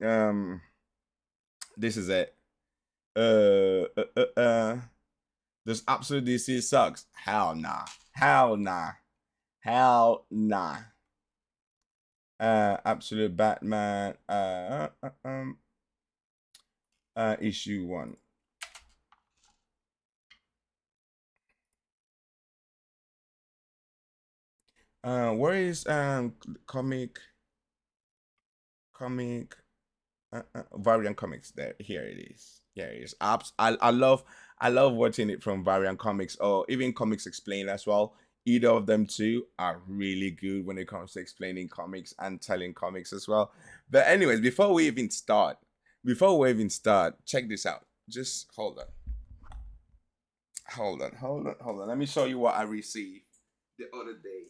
This is it. Uh, uh, uh, uh. Does Absolute DC sucks? Hell nah. Hell nah. Hell nah. Absolute Batman. Issue 1. Where is comic Variant Comics? There, here it is. Here it is. I love watching it from Variant Comics or even Comics Explained as well. Either of them two are really good when it comes to explaining comics and telling comics as well. But anyways, before we even start, check this out. Just hold on. Let me show you what I received the other day.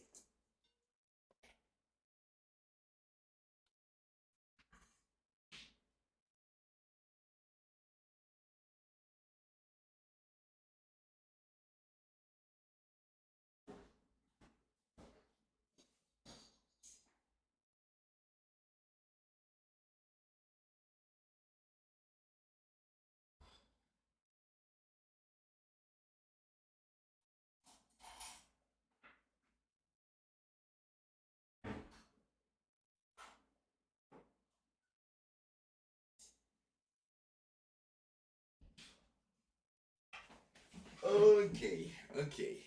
Okay,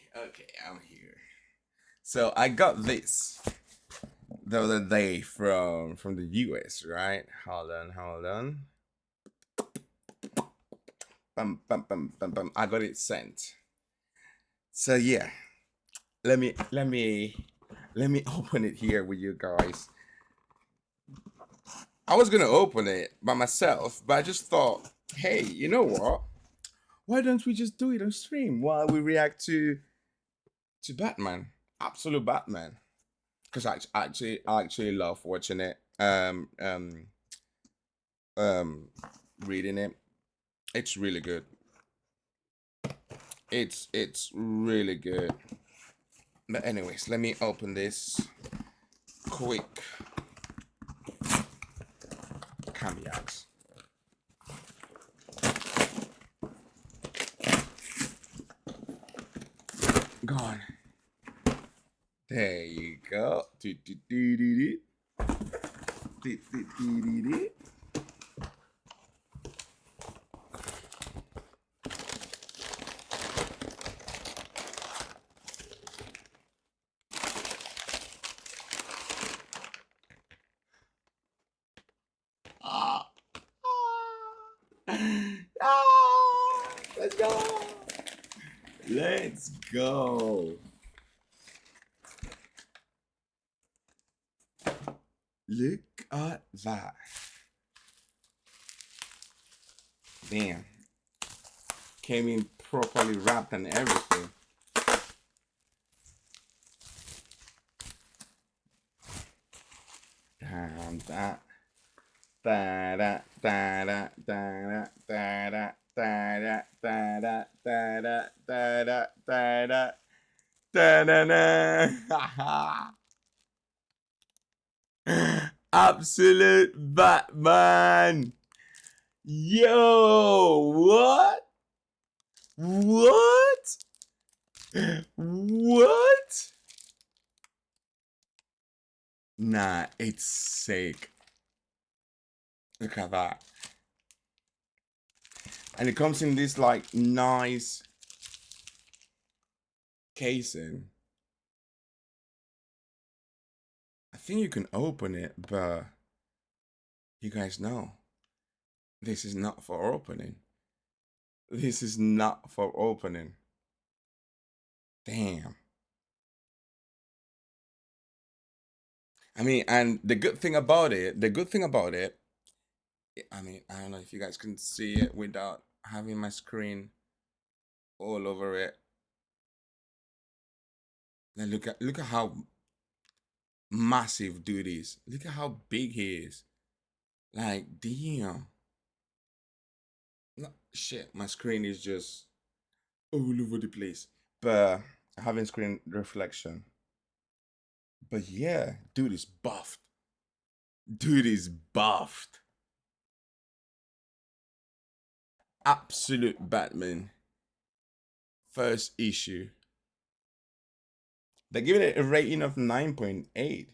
I'm here. So I got this the other day from the US, right? Hold on. I got it sent. So yeah, let me open it here with you guys. I was gonna open it by myself, but I just thought, hey, you know what? Why don't we just do it on stream while we react to Batman, Absolute Batman? Because I actually love watching it. Um, reading it. It's really good. It's really good. But anyways, let me open this quick caveats. Gone. There you go. Ah, let's go. Let's go. Look at that. Damn. Came in properly wrapped and everything. Damn that. Da da da da da da da da da da da da da da da da da da da. Absolute Batman. Yo, what? What? What? Nah, it's sick. Look at that. And it comes in this like nice casing. I think you can open it, but you guys know this is not for opening. This is not for opening. Damn. I mean, and the good thing about it, I mean, I don't know if you guys can see it without having my screen all over it. Then look at how massive dude is. Look at how big he is. Like, damn. No, shit, my screen is just all over the place. But having screen reflection. But yeah, dude is buffed. Dude is buffed. Absolute Batman first issue. They give it a rating of 9.8.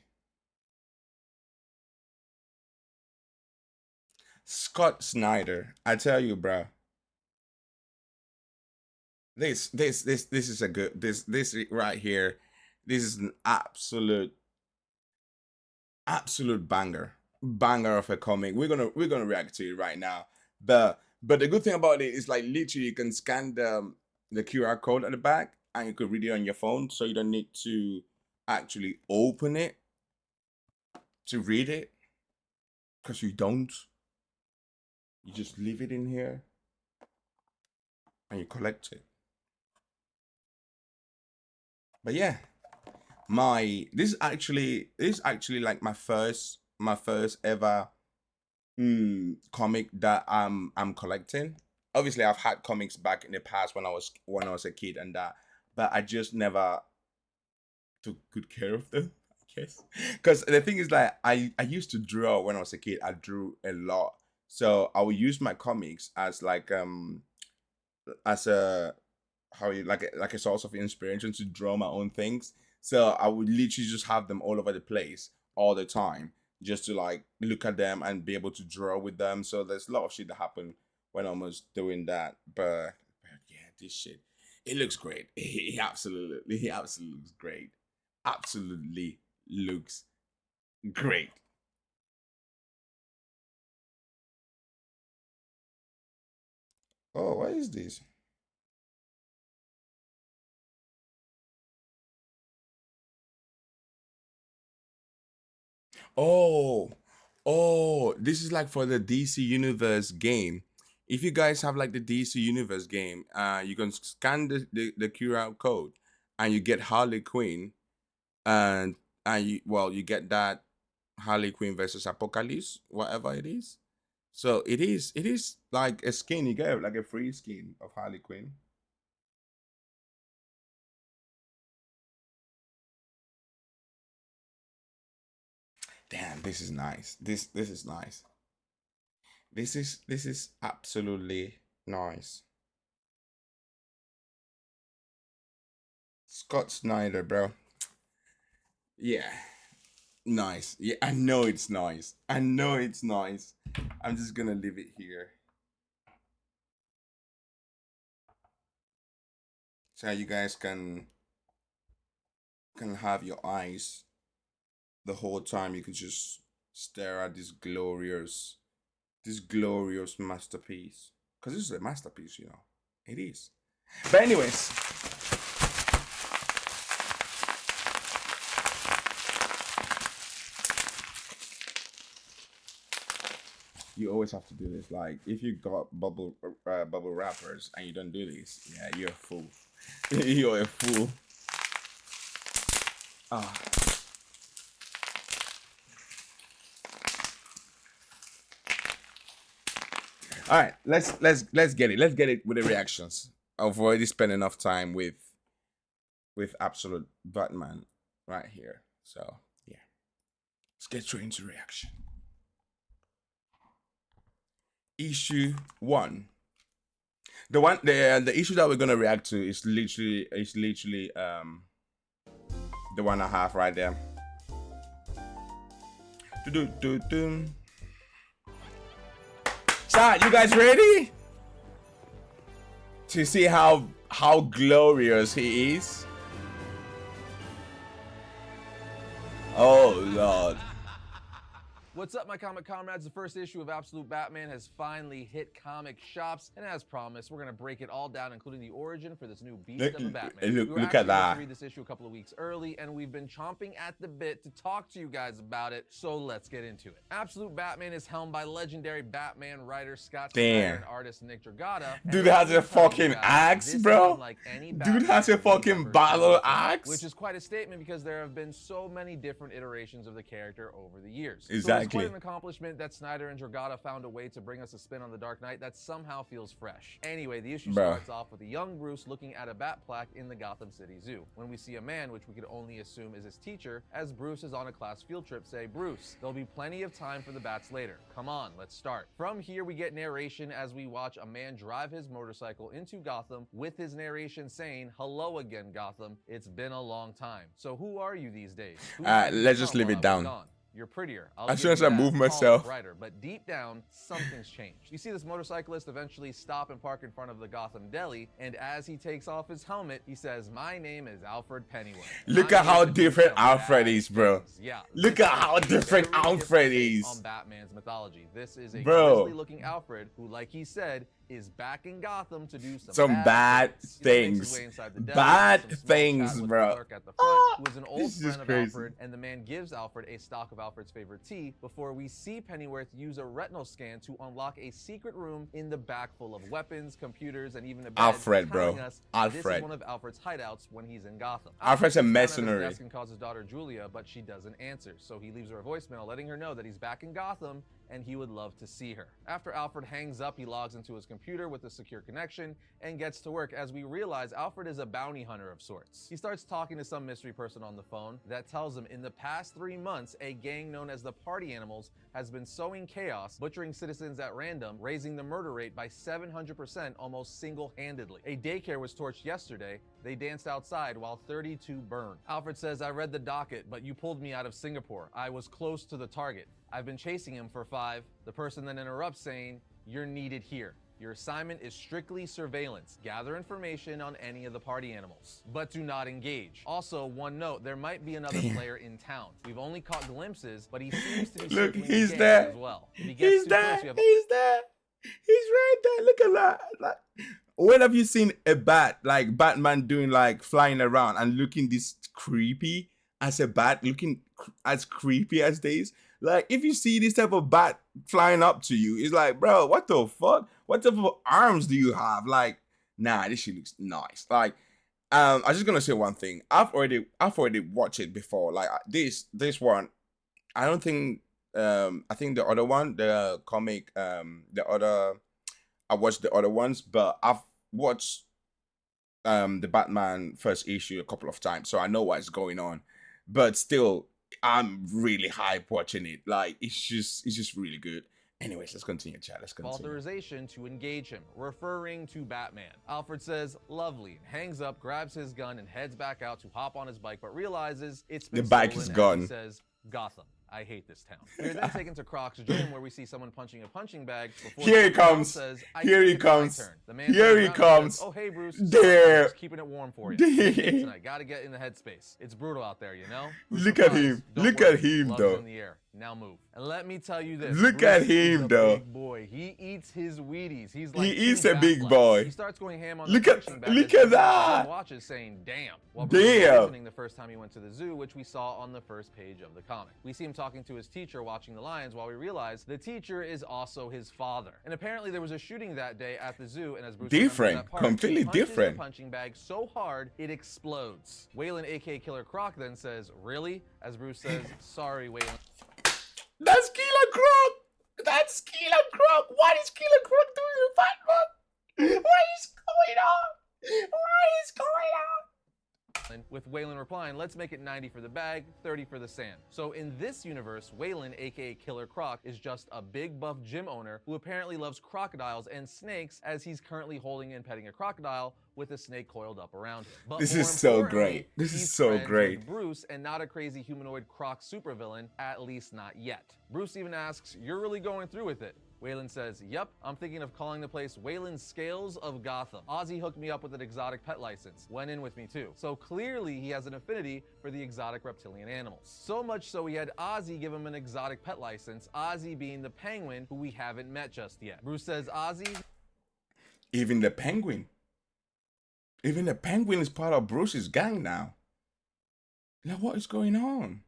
Scott Snyder, I tell you, bro. This is a good this right here. This is an absolute banger of a comic. We're gonna react to it right now. But the good thing about it is like literally you can scan the QR code at the back and you could read it on your phone, so you don't need to actually open it to read it, because you don't. You just leave it in here and you collect it. But yeah, this is actually like my first ever comic that I'm collecting. Obviously, I've had comics back in the past when I was a kid and that, but I just never took good care of them, I guess. Because the thing is that I used to draw when I was a kid. I drew a lot, so I would use my comics as like as a like a source of inspiration to draw my own things. So I would literally just have them all over the place all the time, just to like look at them and be able to draw with them. So there's a lot of shit that happened when I was doing that. But yeah, this shit, it looks great. He absolutely looks great. Absolutely looks great. Oh, what is this? Oh, oh, this is like for the DC Universe game. If you guys have like the DC Universe game, you can scan the QR code and you get Harley Quinn, and you get that Harley Quinn versus Apocalypse, whatever it is. So it is like a skin. You get like a free skin of Harley Quinn. Damn, this is nice. This is nice. This is absolutely nice. Scott Snyder, bro. Yeah, nice. Yeah, I know it's nice. I know it's nice. I'm just gonna leave it here so you guys can have your eyes the whole time. You can just stare at this glorious masterpiece. Cause this is a masterpiece, you know. It is. But anyways, you always have to do this. Like if you got bubble wrappers and you don't do this, yeah, you're a fool. You're a fool. Ah. All right, let's get it. Let's get it with the reactions. I've already spent enough time with absolute Batman right here. So yeah, let's get straight into reaction. Issue 1. The issue that we're gonna react to is literally the one I have right there. Chat, you guys ready to see how glorious he is? Oh Lord. What's up, my comic comrades? The first issue of Absolute Batman has finally hit comic shops, and as promised, we're gonna break it all down, including the origin for this new beast of a Batman. Look, we were look actually at that. To read this issue a couple of weeks early, and we've been chomping at the bit to talk to you guys about it, so let's get into it. Absolute Batman is helmed by legendary Batman writer Scott Snyder and artist Nick Dragata. Dude has a fucking axe, bro. Like any Dude has a fucking battle axe. Which is quite a statement because there have been so many different iterations of the character over the years. Exactly. Exactly. quite an accomplishment that Snyder and Dragotta found a way to bring us a spin on the Dark Knight that somehow feels fresh. Anyway, the issue starts off with a young Bruce looking at a bat plaque in the Gotham City Zoo, when we see a man, which we could only assume is his teacher, as Bruce is on a class field trip, say, "Bruce, there'll be plenty of time for the bats later. Come on, let's start." From here, we get narration as we watch a man drive his motorcycle into Gotham with his narration saying, "Hello again, Gotham. It's been a long time. So who are you these days?" Let's just leave it down. You're prettier. As soon as I move myself. Brighter, but deep down, something's changed. You see this motorcyclist eventually stop and park in front of the Gotham Deli, and as he takes off his helmet, he says, "My name is Alfred Pennyworth." Look at how different Alfred is, bro. Yeah. Look at how different Alfred is. On Batman's mythology. This is a grisly-looking Alfred who, like he said, is back in Gotham to do some bad things. Bad things, bro. Who is an old friend of Alfred, and the man gives Alfred a stock of Alfred's favorite tea before we see Pennyworth use a retinal scan to unlock a secret room in the back full of weapons, computers, and even a bed. Alfred, bro. Alfred. This is one of Alfred's hideouts when he's in Gotham. Alfred's a mercenary. And calls his daughter Julia, but she doesn't answer, so he leaves her a voicemail letting her know that he's back in Gotham and he would love to see her. After Alfred hangs up, he logs into his computer with a secure connection and gets to work as we realize Alfred is a bounty hunter of sorts. He starts talking to some mystery person on the phone that tells him in the past 3 months, a gang known as the Party Animals has been sowing chaos, butchering citizens at random, raising the murder rate by 700% almost single-handedly. A daycare was torched yesterday. They danced outside while 32 burned. Alfred says, "I read the docket, but you pulled me out of Singapore. I was close to the target. I've been chasing him for 5. The person then interrupts saying, "You're needed here. Your assignment is strictly surveillance. Gather information on any of the party animals, but do not engage." Also, one note, there might be another player in town. We've only caught glimpses, but he seems to be look, circling he's the there. As well. He's there. He's there. He's right there. Look at that. Like, when have you seen a bat, like Batman doing like flying around and looking this creepy as a bat, looking as creepy as this? Like, if you see this type of bat flying up to you, it's like, bro, what the fuck? What type of arms do you have? Like, nah, this shit looks nice. Like, I'm just gonna say one thing. I've already watched it before. Like this one, I don't think. I think the other one, the comic, I watched the other ones, but I've watched the Batman first issue a couple of times, so I know what's going on. But still, I'm really hyped watching it. Like, it's just really good. Anyways, let's continue, chat. Let's continue. Authorization to engage him, referring to Batman. Alfred says, "Lovely," hangs up, grabs his gun, and heads back out to hop on his bike, but realizes it's been the bike stolen is gone. He says, "Gotham. I hate this town." We're then taken to Croc's gym where we see someone punching a punching bag. Here he comes. Here he comes. Here he comes. Says, "Oh, hey, Bruce. There. Just keeping it warm for you. There. Tonight. Gotta get in the headspace. It's brutal out there, you know?" Bruce Look replies, at him. "Don't Look worry. at him, Gloves though. in the air. Now move." And let me tell you this. Look Bruce at him, is a though. big boy. He eats his Wheaties. He's like He is King a big Batfleck. boy. He starts going ham on Look the at- punching bag look as at that. watches saying, "Damn." While Bruce was Damn. listening the first time he went to the zoo, which we saw on the first page of the comic. We see him talking to his teacher watching the lions while we realize the teacher is also his father. And apparently there was a shooting that day at the zoo, and as Bruce remembers Different. that part, Completely he punches different. the punching bag so hard it explodes. Waylon, aka Killer Croc, then says, "Really?" As Bruce says, "Sorry, Waylon." That's Killer Croc. That's Killer Croc. What is Killer Croc doing with Batman? What is going on? What is going on? With Waylon replying, "Let's make it 90 for the bag, 30 for the sand." So in this universe, Waylon, aka Killer Croc, is just a big buff gym owner who apparently loves crocodiles and snakes, as he's currently holding and petting a crocodile with a snake coiled up around him. But This more is so importantly, great. This is he's so friends great. with Bruce, and not a crazy humanoid Croc supervillain, at least not yet. Bruce even asks, "You're really going through with it?" Waylon says, "Yep, I'm thinking of calling the place Waylon's Scales of Gotham. Ozzy hooked me up with an exotic pet license. Went in with me too." So clearly he has an affinity for the exotic reptilian animals. So much so he had Ozzy give him an exotic pet license, Ozzy being the penguin who we haven't met just yet. Bruce says, "Ozzy..." Even the penguin. Even the penguin is part of Bruce's gang now. Now what is going on?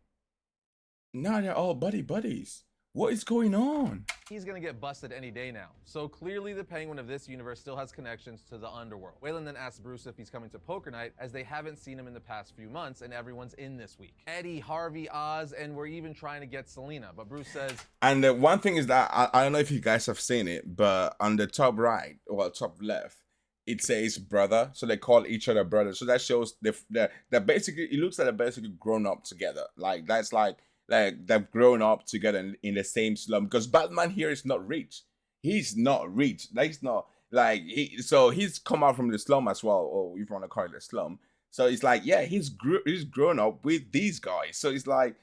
Now they're all buddies. What is going on? He's gonna get busted any day now. So clearly the Penguin of this universe still has connections to the underworld. Waylon then asks Bruce if he's coming to poker night, as they haven't seen him in the past few months and everyone's in this week. Eddie, Harvey, Oz, and we're even trying to get Selena, but Bruce says... And the one thing is that, I don't know if you guys have seen it, but on the top right, or top left, it says brother, so they call each other brother. So that shows they're basically, it looks like they're basically grown up together. Like that's like they've grown up together in the same slum, because Batman here is not rich. He's not rich. Like, he's not like so he's come out from the slum as well, or if you want to call it a slum. So it's like, yeah, he's grown up with these guys. So it's like,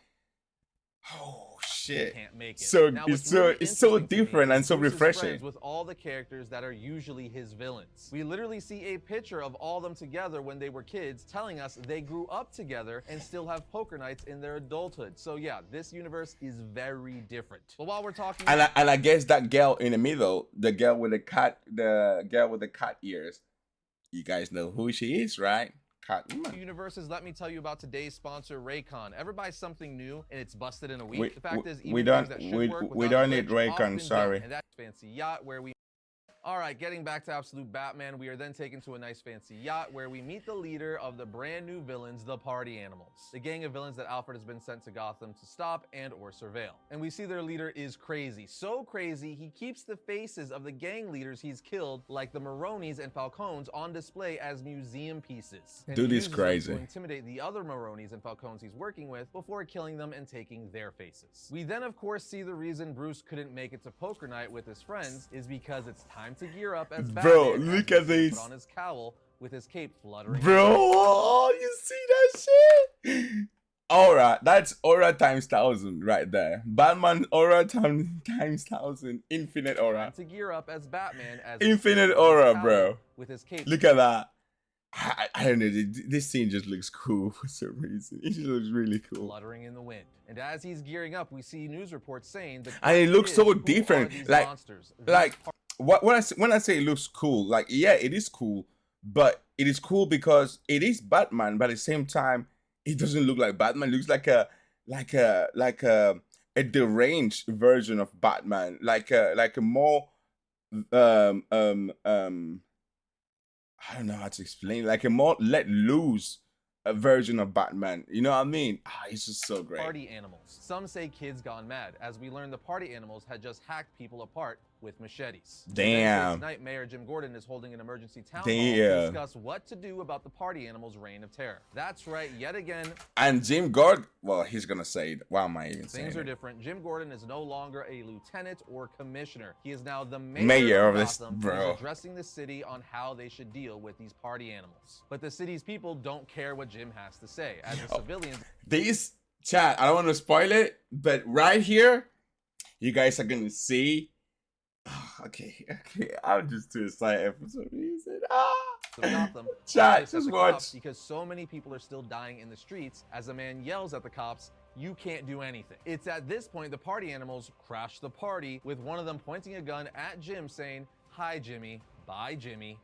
oh shit. Can't make it. So now, it's so different and so refreshing. With all the characters that are usually his villains. We literally see a picture of all of them together when they were kids, telling us they grew up together and still have poker nights in their adulthood. So yeah, this universe is very different. But while we're talking, and I guess that girl in the middle, the girl with the cat ears, you guys know who she is, right? Universes, let me tell you about today's sponsor, Raycon. Ever buy something new and it's busted in a week? The fact is, even we things that should work we don't without need glitch often Raycon, sorry. don't. And that's fancy yacht where we... All right, getting back to Absolute Batman, we are then taken to a nice fancy yacht where we meet the leader of the brand new villains, the Party Animals, the gang of villains that Alfred has been sent to Gotham to stop and or surveil. And we see their leader is crazy. So crazy, he keeps the faces of the gang leaders he's killed, like the Maronis and Falcones, on display as museum pieces. And dude he is uses them crazy. to intimidate the other Maronis and Falcones he's working with before killing them and taking their faces. We then, of course, see the reason Bruce couldn't make it to poker night with his friends is because it's time to gear up as Bro, Batman, look as at this. Put on his cowl with his cape fluttering. Bro, oh, you see that shit? Aura, that's aura times 1,000 right there. Batman aura times 1,000. Infinite aura. To gear up as Batman, as Infinite aura, bro. With his cape. Look at that. I don't know. This scene just looks cool for some reason. It just looks really cool. Fluttering in the wind. And as he's gearing up, we see news reports saying that. And it looks so different. Like, when I say it looks cool, like, yeah, it is cool, but it is cool because it is Batman, but at the same time, it doesn't look like Batman. It looks like a deranged version of Batman, like a more I don't know how to explain, like a more let loose version of Batman. You know what I mean? It's just so great. Party Animals. Some say kids gone mad, as we learn the Party Animals had just hacked people apart with machetes. Damn. Tonight, Mayor Jim Gordon is holding an emergency town hall to discuss what to do about the Party Animals' reign of terror. That's right, yet again. And Jim Gordon, well, he's gonna say it. Why am I even saying Things are it? different. Jim Gordon is no longer a lieutenant or commissioner. He is now the mayor of this, bro. He's addressing the city on how they should deal with these party animals. But the city's people don't care what Jim has to say, as the civilians. These chat, I don't want to spoil it, but right here, you guys are gonna see. Okay, I'm just too excited for some reason. Chat, just watch. Because so many people are still dying in the streets, as a man yells at the cops, "You can't do anything." It's at this point the Party Animals crash the party, with one of them pointing a gun at Jim saying, "Hi Jimmy, bye Jimmy."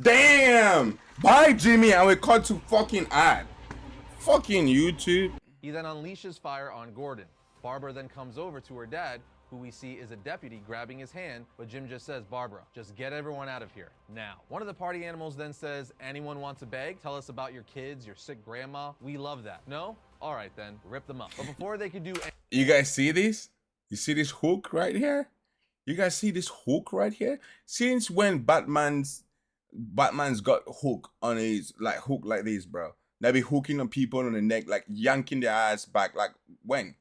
Damn! Bye Jimmy, and we cut to fucking ad. Fucking YouTube. He then unleashes fire on Gordon. Barbara then comes over to her dad, who we see is a deputy grabbing his hand, but Jim just says, "Barbara, just get everyone out of here, now." One of the Party Animals then says, "Anyone want to beg? Tell us about your kids, your sick grandma. We love that." No? All right then, rip them up. But before they could do You guys see this? You see this hook right here? You guys see this hook right here? Since when Batman's got hook on his, like, hook like this, bro? They be hooking on people on the neck, like yanking their ass back, like when?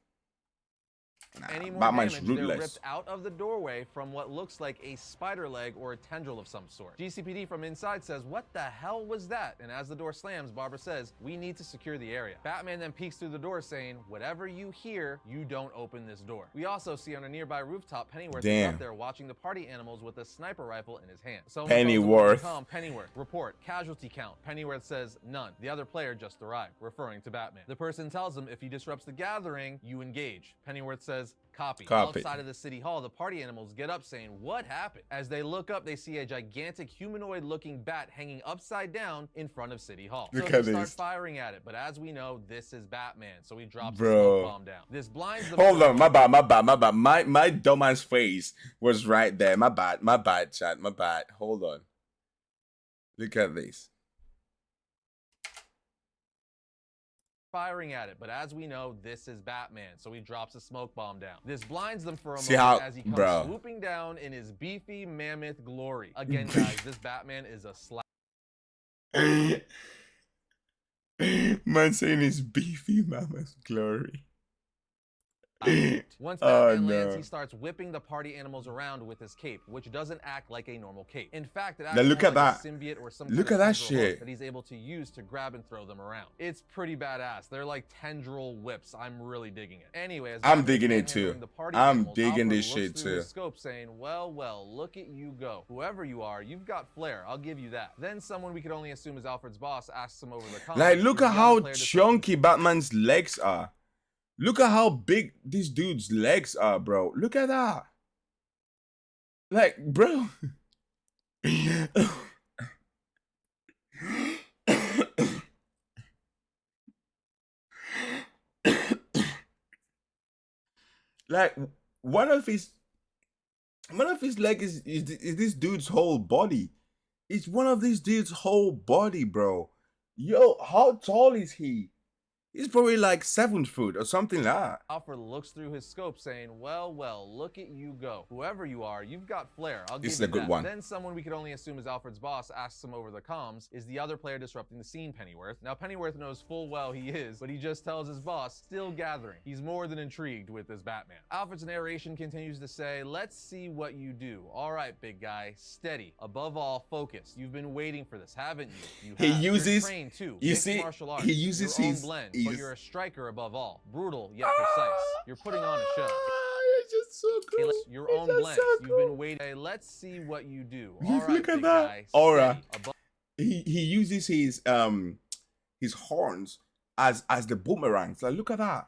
Any more Batman's damage, ruthless. they're ripped out of the doorway from what looks like a spider leg or a tendril of some sort. GCPD from inside says, "What the hell was that?" And as the door slams, Barbara says, "We need to secure the area." Batman then peeks through the door saying, "Whatever you hear, you don't open this door." We also see on a nearby rooftop, Pennyworth is up there watching the Party Animals with a sniper rifle in his hand. So Pennyworth. Pennyworth, report, casualty count. Pennyworth says, "None. The other player just arrived," referring to Batman. The person tells him if he disrupts the gathering, you engage. Pennyworth says, says, copy. Copy. Outside of the city hall, the party animals get up saying, what happened? As they look up, they see a gigantic humanoid-looking bat hanging upside down in front of City Hall. Look So they at start this. firing at it, but as we know, this is Batman, so he drops the Bro. smoke bomb down. This blinds them. Hold on, my bad. My dumbass face was right there. My bad, chat. My bad. Hold on. Look at this. Firing at it, but as we know, this is Batman, so he drops a smoke bomb down. This blinds them for a See moment how- as he comes bro. swooping down in his beefy mammoth glory. Again, guys, this Batman is a slap. Man saying his beefy mama's glory. Once Oh, Batman lands, no. he starts whipping the party animals around with his cape, which doesn't act like a normal cape. In fact, it acts Now look more at like that. a symbiote or some Look kind at of that tendril hook shit. that he's able to use to grab and throw them around. It's pretty badass. They're like tendril whips. I'm really digging it. Anyway, as I'm Batman's digging it manhandling too. the party I'm animals, digging Alfred this looks shit through too. his scope saying, well, look at you go. Whoever you are, you've got flair. I'll give you that. Then someone we could only assume is Alfred's boss asks him over the comments. Like, look at how chunky Batman's legs are. Look at how big this dude's legs are, bro. Look at that. Like, bro. Like, one of his leg is this dude's whole body. It's one of this dude's whole body, bro. Yo, how tall is he? He's probably like 7 foot or something like that. Alfred looks through his scope saying, well, look at you go. Whoever you are, you've got flair. I'll This give is you a good that. one. Then someone we could only assume is Alfred's boss asks him over the comms, is the other player disrupting the scene Pennyworth? Now, Pennyworth knows full well he is, but he just tells his boss, still gathering. He's more than intrigued with this Batman. Alfred's narration continues to say, let's see what you do. All right, big guy, steady. Above all, focus. You've been waiting for this, haven't you? You He have. uses- You're trained too. you Mixed see, martial arts. he uses your own his- blend, he's- but you're a striker above all. Brutal yet precise. You're putting on a show. It's just so Hey, cool. your It's own just blend. so You've cool. been waiting. Hey, let's see what you do. Look- All right, look at big that guy, aura. steady. Above He uses his horns as the boomerangs. Like, look at that.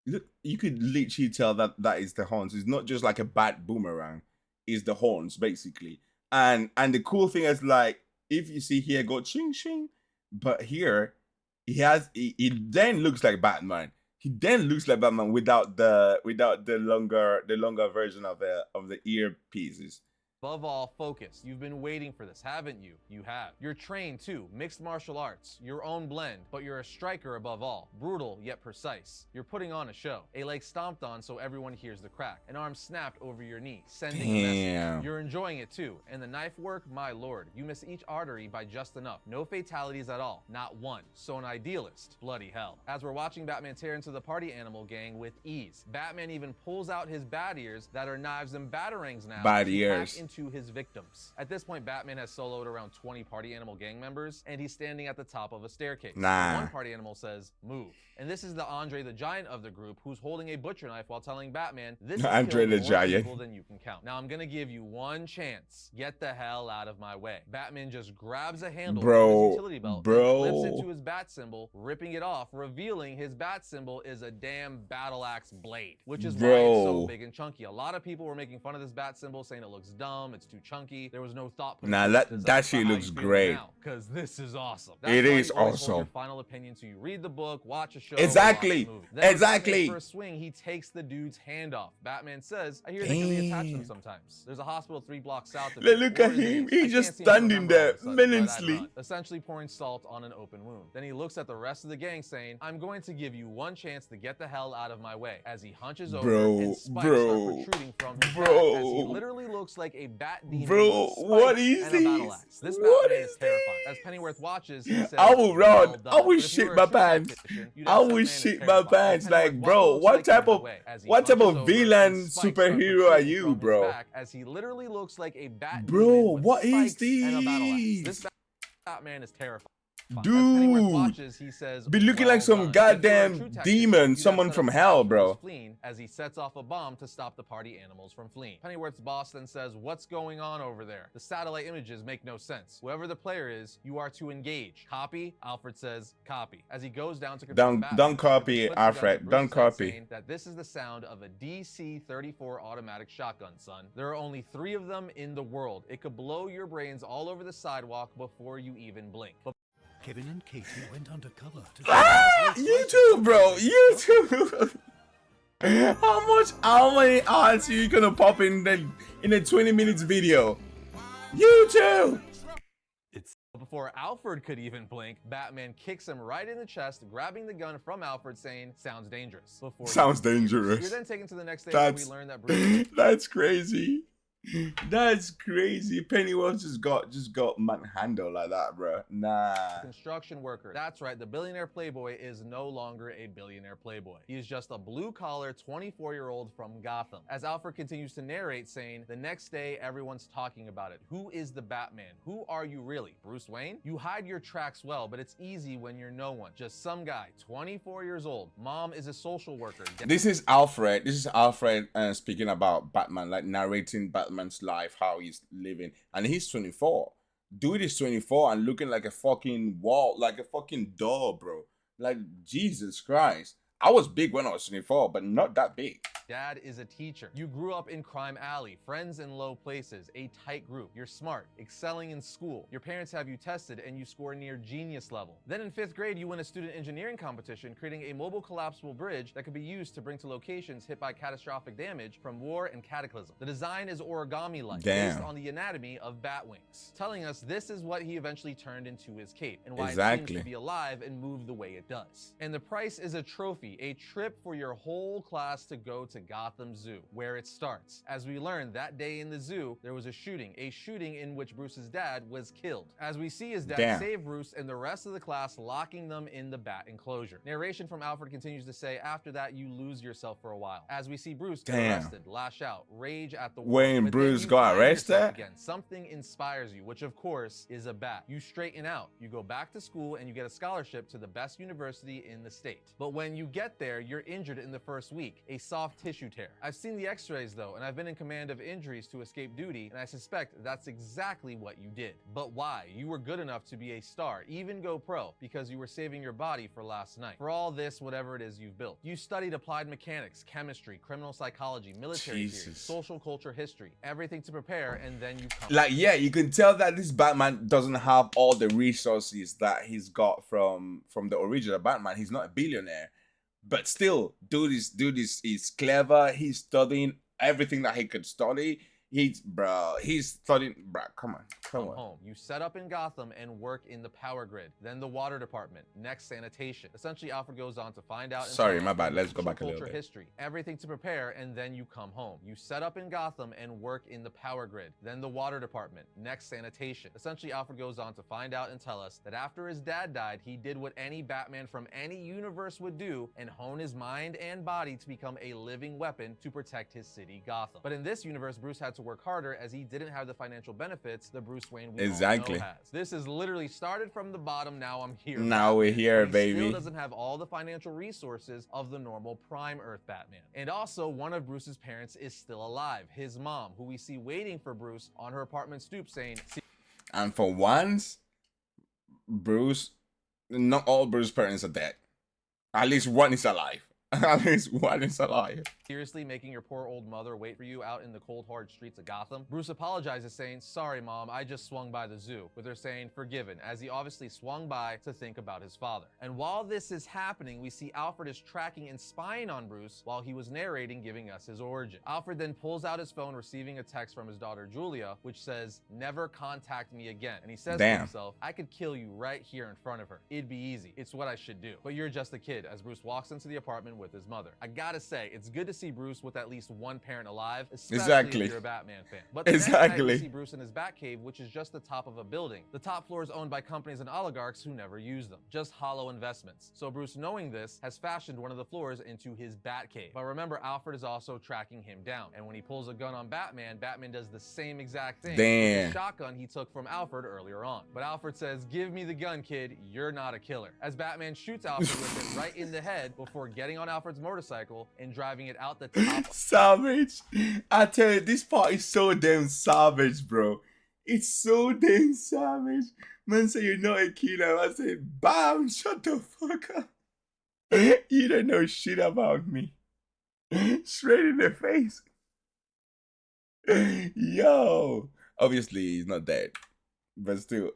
Look, you could literally tell that is the horns. It's not just like a bat boomerang. It's the horns basically. And the cool thing is, like, if you see here, go ching ching, but here he then looks like Batman. He then looks like Batman without the longer version of the earpieces. Above all, focus. You've been waiting for this, haven't you? You have. You're trained too. Mixed martial arts. Your own blend, but you're a striker above all. Brutal yet precise. You're putting on a show. A leg stomped on so everyone hears the crack. An arm snapped over your knee, sending a Damn. message. You're enjoying it too. And the knife work, my lord. You miss each artery by just enough. No fatalities at all. Not one. So an idealist. Bloody hell. As we're watching Batman tear into the party animal gang with ease, Batman even pulls out his bat ears that are knives and batarangs now. Bat to ears. hack into his victims. At this point, Batman has soloed around 20 party animal gang members, and he's standing at the top of a staircase. Nah. One party animal says, move. And this is the Andre the Giant of the group, who's holding a butcher knife while telling Batman, this is Andre the more Giant. people than you can count. Now I'm gonna give you one chance. Get the hell out of my way. Batman just grabs a handle Bro, from his utility belt bro. and flips into his bat symbol, ripping it off, revealing his bat symbol is a damn battle axe blade, which is why it's so Bro. big and chunky. A lot of people were making fun of this bat symbol, saying it looks dumb, it's too chunky. There was no thought put Nah, into that- the design. that shit But how looks you feel great. now? Because this is awesome. It why is you always hold your awesome. final opinion, so you read the book, watch a show, Exactly. or watch a movie. Then Exactly. Batman, for a swing, he takes the dude's hand off. Batman says, I hear they can reattach them Damn. sometimes. There's a hospital 3 blocks south of Look- here. look at Or is it him. east? He's I just can't seem to standing remember all there of a sudden, but I'd menacingly. run. Essentially pouring salt on an open wound. Then he looks at the rest of the gang saying, I'm going to give you one chance to get the hell out of my way, as he hunches over Bro, and spikes bro, start protruding from his bro. back, as he literally looks like a bat demon Bro, with spikes what is and a battle this? axe. This What Batman is is terrifying. As Pennyworth watches, he says, I will run. "Well done." I will But if you shit were a my true pants. tactician, you'd I have will some man is shit my terrifying. pants. Pennyworth Like, bro, waddles what like type he's of away as he what type hunches of over and villain spikes start superhero are protruding you, from his bro? back, as he literally looks like a bat Bro, demon with what is spikes and a battle axe. this? This Batman is terrifying. As Pennyworth Dude, watches, he says, be looking "Well like some done." If you are a true goddamn tactician, demon, you'd have someone set from up hell, traps for his bro. fleeing as he sets off a bomb to stop the party animals from fleeing. Pennyworth's boss then says, "What's going on over there? The satellite images make no sense. Whoever the player is, you are to engage. Copy?" Alfred says, "Copy." As he goes down to confront Batman, Don't copy, he puts the gun to Alfred. Don't Bruce's head, copy. saying that this is the sound of a DC-34 automatic shotgun, son. There are only 3 of them in the world. It could blow your brains all over the sidewalk before you even blink. But Kevin and Katie went undercover to YouTube, bro. YouTube. How many ads are you gonna pop in a 20 minutes video? YouTube. before Alfred could even blink, Batman kicks him right in the chest, grabbing the gun from Alfred, saying, "Sounds dangerous." Sounds dangerous. You're then taken to the next day where we learn that Bruce... That's crazy. That's crazy. Pennyworth just got manhandled like that, bro. Nah. Construction worker. That's right, the billionaire playboy is no longer a billionaire playboy. He is just a blue-collar 24-year-old from Gotham. As Alfred continues to narrate, saying, "The next day, everyone's talking about it. Who is the Batman? Who are you really? Bruce Wayne? You hide your tracks well, but it's easy when you're no one. Just some guy, 24 years old. Mom is a social worker." This is Alfred. This is Alfred speaking about Batman, like narrating Batman's life, how he's living, and he's 24. Dude is 24 and looking like a fucking wall, like a fucking doll, bro. Like, Jesus Christ. I was big when I was 24, but not that big. Dad is a teacher. You grew up in crime alley, friends in low places, a tight group. You're smart, excelling in school. Your parents have you tested and you score near genius level. Then in 5th grade, you win a student engineering competition, creating a mobile collapsible bridge that could be used to bring to locations hit by catastrophic damage from war and cataclysm. The design is origami-like, based on the anatomy of bat wings, telling us this is what he eventually turned into his cape and why it seems to be alive and move the way it does. And the price is a trophy, a trip for your whole class to go to Gotham Zoo, where it starts. As we learn, that day in the zoo, there was a shooting in which Bruce's dad was killed. As we see his dad save Bruce and the rest of the class, locking them in the bat enclosure. Narration from Alfred continues to say, after that, you lose yourself for a while. As we see Bruce get arrested, lash out, rage at the world. When Bruce got arrested? Again, something inspires you, which of course is a bat. You straighten out, you go back to school, and you get a scholarship to the best university in the state. But when you get there, you're injured in the first week, a soft tissue tear. I've seen the x-rays though, and I've been in command of injuries to escape duty, and I suspect that's exactly what you did. But why? You were good enough to be a star, even go pro, because you were saving your body for last night. For all this, whatever it is you've built. You studied applied mechanics, chemistry, criminal psychology, military theory, social culture history, everything to prepare, and then you come. Like, yeah, you can tell that this Batman doesn't have all the resources that he's got from the original Batman. He's not a billionaire. But still, dude is clever. He's studying everything that he could study. He's studying, come on. Home. You set up in Gotham and work in the power grid, then the water department, next sanitation. Essentially, Alfred goes on to find out. Sorry, my bad. Let's go back a little bit. History, everything to prepare, and then you come home. You set up in Gotham and work in the power grid, then the water department, next sanitation. Essentially, Alfred goes on to find out and tell us that after his dad died, he did what any Batman from any universe would do and hone his mind and body to become a living weapon to protect his city, Gotham. But in this universe, Bruce had to work harder as he didn't have the financial benefits the Bruce Wayne we all know has. This is literally started from the bottom, now I'm here. Now we're here, baby. Still doesn't have all the financial resources of the normal Prime Earth Batman. And also, one of Bruce's parents is still alive, his mom, who we see waiting for Bruce on her apartment stoop saying... And for once, not all Bruce's parents are dead. At least one is alive. At least one is alive. Seriously making your poor old mother wait for you out in the cold, hard streets of Gotham? Bruce apologizes, saying, "Sorry, Mom, I just swung by the zoo," with her saying, "Forgiven," as he obviously swung by to think about his father. And while this is happening, we see Alfred is tracking and spying on Bruce while he was narrating, giving us his origin. Alfred then pulls out his phone, receiving a text from his daughter, Julia, which says, "Never contact me again." And he says to himself, "I could kill you right here in front of her. It'd be easy. It's what I should do. But you're just a kid," as Bruce walks into the apartment with his mother. I gotta say, it's good to see Bruce with at least one parent alive, especially Exactly. if you're a Batman fan. But the next night, we Exactly. see Bruce in his Batcave, which is just the top of a building. The top floor is owned by companies and oligarchs who never use them, just hollow investments. So Bruce, knowing this, has fashioned one of the floors into his Batcave. But remember, Alfred is also tracking him down, and when he pulls a gun on Batman, Batman does the same exact thing with Damn. the shotgun he took from Alfred earlier on. But Alfred says, "Give me the gun, kid, you're not a killer," as Batman shoots Alfred with it right in the head before getting on Alfred's motorcycle and driving it out the top. Savage. I tell you, this part is so damn savage, bro. It's so damn savage. Man say you're not a killer. I say, bam, shut the fuck up. You don't know shit about me. Straight in the face. Yo. Obviously, he's not dead. But still,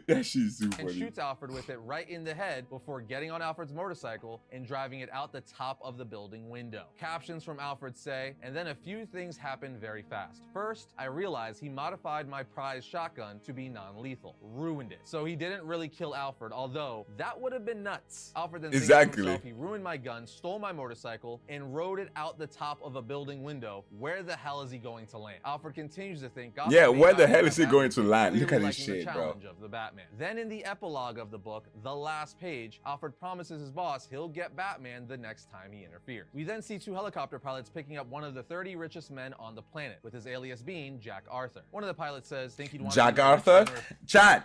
that shit's super And funny. shoots Alfred with it right in the head before getting on Alfred's motorcycle and driving it out the top of the building window. Captions from Alfred say, "And then a few things happened very fast. First, I realized he modified my prized shotgun to be non-lethal. Ruined it. So he didn't really kill Alfred, although that would have been nuts. Alfred then thinks to Exactly. himself, he ruined my gun, stole my motorcycle, and rode it out the top of a building window. Where the hell is he going to land?" Alfred continues to think, "Gotham Yeah, may where not the be hell that is he bad, going to land? Look clearly at this liking the shit, bro. challenge of the Batman." Then in the epilogue of the book, the last page, Alfred promises his boss he'll get Batman the next time he interferes. We then see two helicopter pilots picking up one of the 30 richest men on the planet, with his alias being Jack Arthur. One of the pilots says, "Think he'd want to Jack be the rich Arthur? generous-" Chad,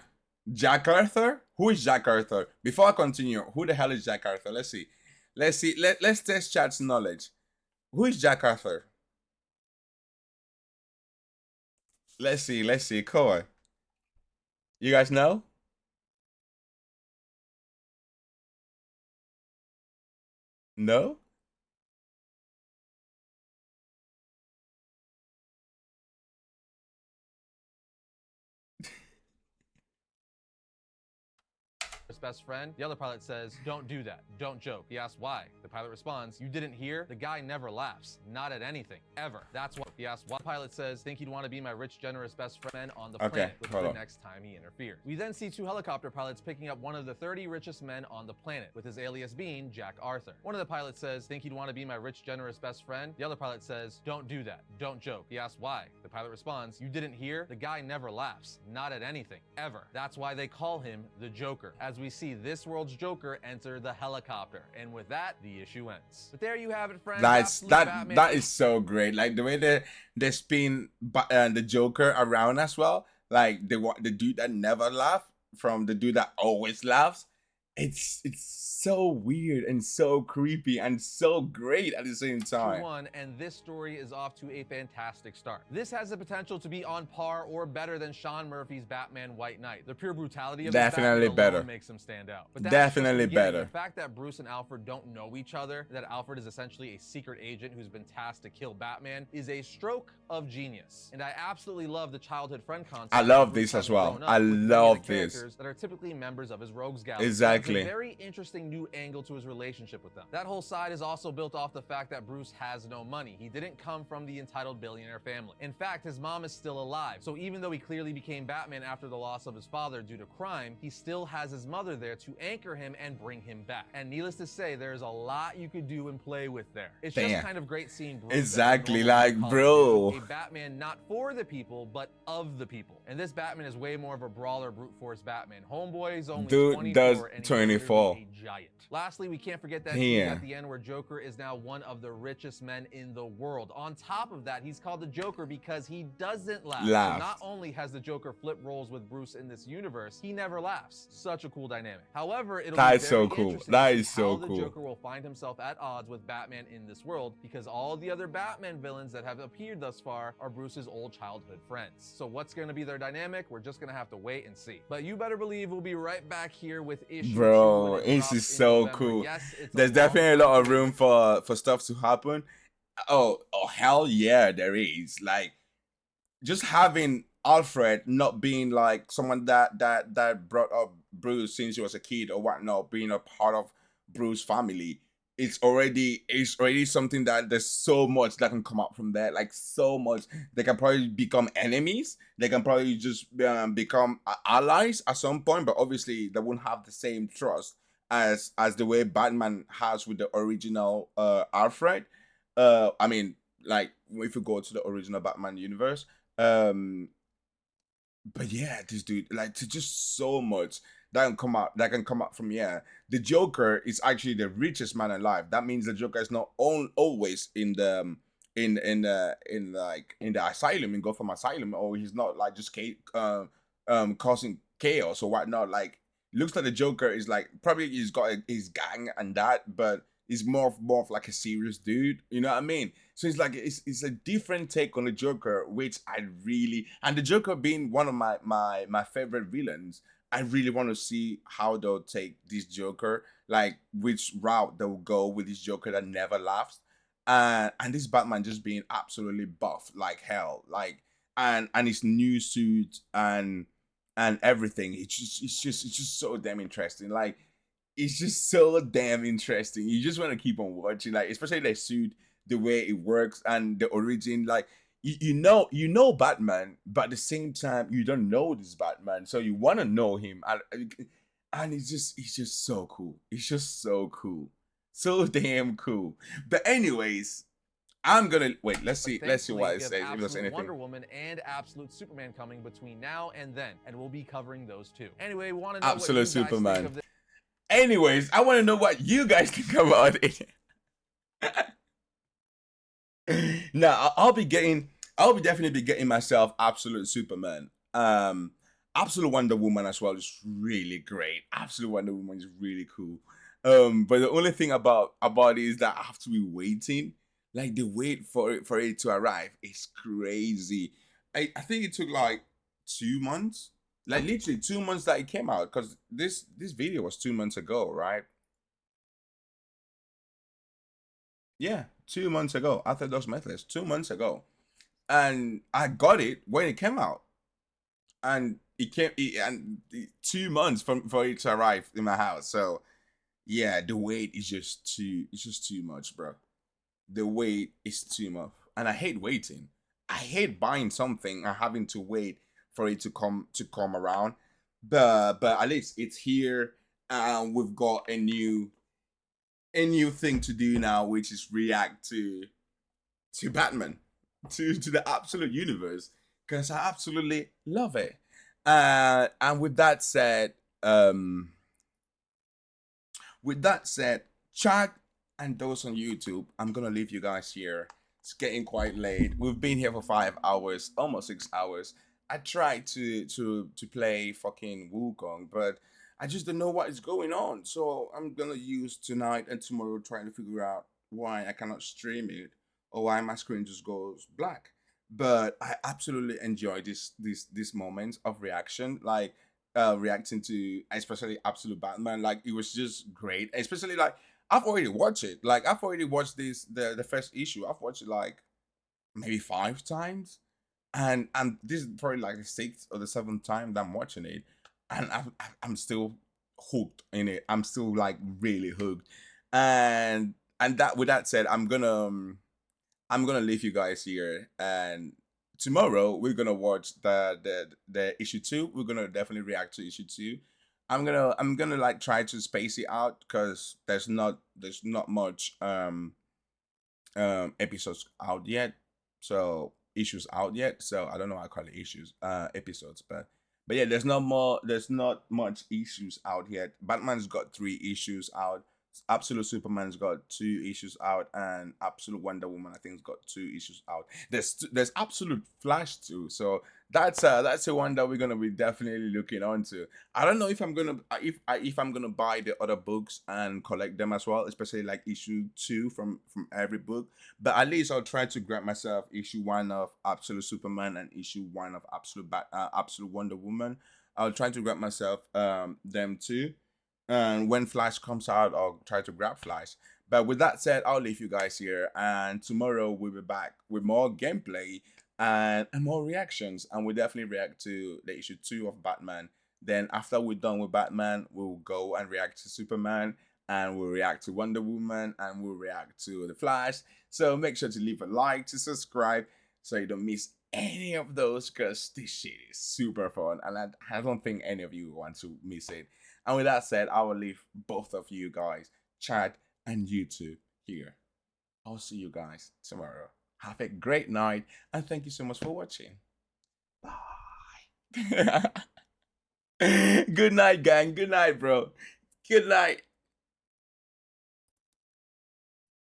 Jack Arthur? Who is Jack Arthur? Before I continue, who the hell is Jack Arthur? Let's see. Let's test Chad's knowledge. Who is Jack Arthur? Let's see. Come on. You guys know? No? his best friend. The other pilot says, "Don't do that. Don't joke." He asks why. The pilot responds, "You didn't hear? The guy never laughs. Not at anything. Ever. That's why." He asks why. The pilot says, "Think he'd want to be my rich, generous best friend on the planet with hold the on. next time he interferes." We then see two helicopter pilots picking up one of the 30 richest men on the planet, with his alias being Jack Arthur. One of the pilots says, "Think he'd want to be my rich, generous best friend?" The other pilot says, "Don't do that. Don't joke." He asks why. The pilot responds, "You didn't hear? The guy never laughs. Not at anything. Ever. That's why they call him the Joker." As we see this world's Joker enter the helicopter. And with that, the issue ends. But there you have it, friends. Absolute Batman That is so great. Like the way they spin the Joker around as well. Like the dude that never laughs from the dude that always laughs. It's so weird and so creepy and so great at the same time. One, and this story is off to a fantastic start. This has the potential to be on par or better than Sean Murphy's Batman White Knight. The pure brutality of Definitely this Batman better. alone makes him stand out. But that's Definitely just the beginning. better. The fact that Bruce and Alfred don't know each other, that Alfred is essentially a secret agent who's been tasked to kill Batman, is a stroke of genius. And I absolutely love the childhood friend concept. I love Bruce this has as well. grown up I with many of love the this. characters that are typically members of his rogues gallery. Exactly. It's a very interesting new angle to his relationship with them. That whole side is also built off the fact that Bruce has no money. He didn't come from the entitled billionaire family. In fact, his mom is still alive. So even though he clearly became Batman after the loss of his father due to crime, he still has his mother there to anchor him and bring him back. And needless to say, there's a lot you could do and play with there. It's just Damn. kind of great seeing Bruce Exactly, as a normal like, college bro. dude, a Batman not for the people, but of the people. And this Batman is way more of a brawler, brute force Batman. Homeboy is only Dude 24 does and he's 24. literally a giant. Lastly, we can't forget that scene Yeah. at the end where Joker is now one of the richest men in the world. On top of that, he's called the Joker because he doesn't laugh. So Laugh. not only has the Joker flip roles with Bruce in this universe, he never laughs. Such a cool dynamic. However, it'll That be is so very cool. interesting That to is see so how the cool. Joker will find himself at odds with Batman in this world, because all the other Batman villains that have appeared thus far are Bruce's old childhood friends. So what's going to be their dynamic? We're just going to have to wait and see. But you better believe we'll be right back here with issue 2 Bro, when it this drops is in so November. cool. Yes, it's There's long definitely a lot of time room for stuff to happen. Oh hell yeah, there is. Like just having Alfred not being like someone that brought up Bruce since he was a kid or whatnot, being a part of Bruce's family. It's already something that there's so much that can come up from there. Like so much. They can probably become enemies. They can probably just become allies at some point, but obviously they won't have the same trust as the way Batman has with the original Alfred. I mean, like if you go to the original Batman universe, um, but yeah, this dude, like, to just so much that can come out from, yeah. The Joker is actually the richest man alive. That means the Joker is not always in the in like in the asylum, in Gotham Asylum, or he's not like just causing chaos or whatnot. Like, looks like the Joker is like, probably he's got his gang and that, but he's more of like a serious dude. You know what I mean? So it's like it's a different take on the Joker, which I really, and the Joker being one of my favorite villains. I really want to see how they'll take this Joker, like which route they'll go with this Joker that never laughs, and this Batman just being absolutely buff like hell, like, and his new suit and everything. It's just so damn interesting. Like, it's just so damn interesting. You just want to keep on watching, like, especially the suit, the way it works, and the origin. Like, you know Batman, but at the same time you don't know this Batman, so you want to know him, and it's just so cool. It's just so cool, so damn cool. But anyways, I'm gonna wait. Let's see. Let's see what it says. If there's anything. Wonder Woman and Absolute Superman coming between now and then, and we'll be covering those two. Anyway, we want to know Absolute what you guys Superman. think of this. Anyways, I want to know what you guys think about it. Now, I'll be definitely be getting myself Absolute Superman. Absolute Wonder Woman as well is really great. Absolute Wonder Woman is really cool. But the only thing about it is that I have to be waiting. Like, the wait for it to arrive is crazy. I think it took like 2 months, like literally 2 months that it came out, because this video was 2 months ago, right? Yeah, 2 months ago. After those methods, 2 months ago, and I got it when it came out, and it came, 2 months for it to arrive in my house. So yeah, the wait is just too much, bro. The wait is too much, and I hate waiting. I hate buying something and having to wait for it to come around. But at least it's here, and we've got a new thing to do now, which is react to Batman, to the absolute universe, because I absolutely love it. And with that said, chat and those on YouTube, I'm gonna leave you guys here. It's getting quite late. We've been here for 5 hours, almost 6 hours. I tried to play fucking Wukong, but I just don't know what is going on. So I'm gonna use tonight and tomorrow trying to figure out why I cannot stream it, or why my screen just goes black. But I absolutely enjoy this moment of reaction, like reacting to especially Absolute Batman. Like, it was just great, especially like I've already watched it. Like, I've already watched the first issue. I've watched it like maybe 5 times, and this is probably like the 6th or the 7th time that I'm watching it, and I'm still hooked in it. I'm still like really hooked, and that with that said, I'm gonna leave you guys here, and tomorrow we're gonna watch the issue 2. We're gonna definitely react to issue 2. I'm gonna like try to space it out, because there's not much episodes out yet, so issues out yet. So I don't know why I call it issues, episodes, but yeah, there's not much issues out yet. Batman's got 3 issues out. Absolute Superman's got 2 issues out, and Absolute Wonder Woman, I think, has got 2 issues out. There's Absolute Flash too, so that's a one that we're gonna be definitely looking onto. I don't know if I'm gonna if I'm gonna buy the other books and collect them as well, especially like issue 2 from every book. But at least I'll try to grab myself issue 1 of Absolute Superman and issue 1 of Absolute Wonder Woman. I'll try to grab myself them too. And when Flash comes out, I'll try to grab Flash. But with that said, I'll leave you guys here. And tomorrow we'll be back with more gameplay and more reactions. And we'll definitely react to the issue 2 of Batman. Then after we're done with Batman, we'll go and react to Superman. And we'll react to Wonder Woman. And we'll react to The Flash. So make sure to leave a like, to subscribe, so you don't miss any of those because this shit is super fun, and I don't think any of you want to miss it. And with that said, I will leave both of you guys, chat and YouTube, here. I'll see you guys tomorrow. Have a great night, and thank you so much for watching. Bye. Good night, gang. Good night, bro. Good night.